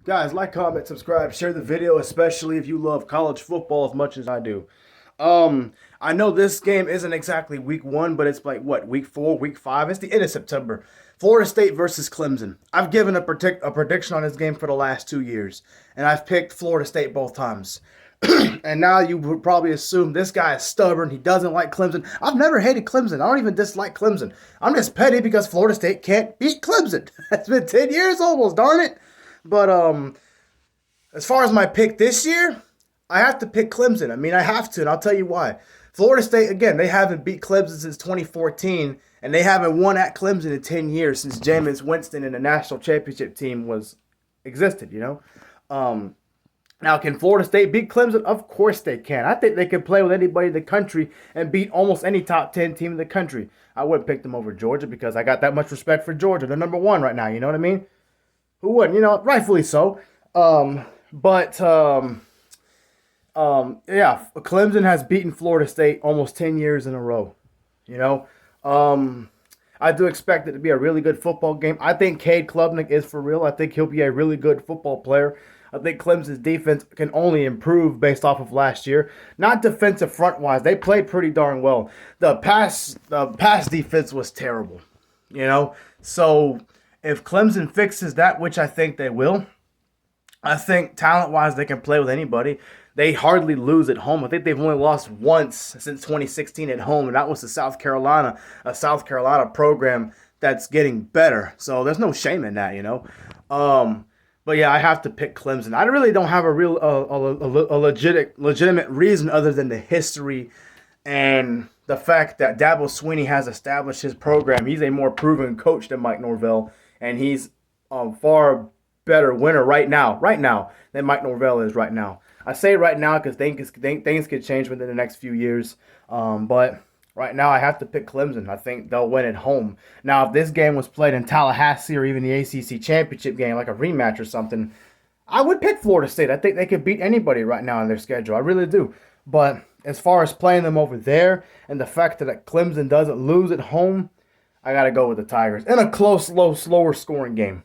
Guys, like, comment, subscribe, share the video, especially if you love college football as much as I do. I know this game isn't exactly week one, but it's like what, week four, week five? It's the end of September. Florida State versus Clemson. I've given a prediction on this game for the last 2 years, and I've picked Florida State both times. And now you would probably assume this guy is stubborn. He doesn't like Clemson. I've never hated Clemson. I don't even dislike Clemson. I'm just petty because Florida State can't beat Clemson. It's been 10 years almost, darn it. But as far as my pick this year, I have to pick Clemson. I mean, I have to, and I'll tell you why. Florida State, again, they haven't beat Clemson since 2014, and they haven't won at Clemson in 10 years since Jameis Winston and the national championship team was existed. Now, can Florida State beat Clemson? Of course they can. I think they can play with anybody in the country and beat almost any top 10 team in the country. I wouldn't pick them over Georgia because I got that much respect for Georgia. They're number one right now, you know what I mean? Who wouldn't? Rightfully so. Yeah, Clemson has beaten Florida State almost 10 years in a row. You know, I do expect it to be a really good football game. I think Cade Klubnik is for real. I think he'll be a really good football player. I think Clemson's defense can only improve based off of last year. Not defensive front wise, they played pretty darn well. The pass defense was terrible. So if Clemson fixes that, which I think they will, I think talent-wise they can play with anybody. They hardly lose at home. I think they've only lost once since 2016 at home, and that was to South Carolina, a South Carolina program that's getting better. So there's no shame in that. But yeah, I have to pick Clemson. I really don't have a real a legitimate reason other than the history and the fact that Dabo Swinney has established his program. He's a more proven coach than Mike Norvell, and he's a far better winner right now than Mike Norvell is right now. I say right now because things could change within the next few years. But right now I have to pick Clemson. I think they'll win at home. Now, if this game was played in Tallahassee or even the ACC championship game, like a rematch or something, I would pick Florida State. I think they could beat anybody right now in their schedule. I really do. But as far as playing them over there and the fact that Clemson doesn't lose at home, I got to go with the Tigers in a close, slower scoring game.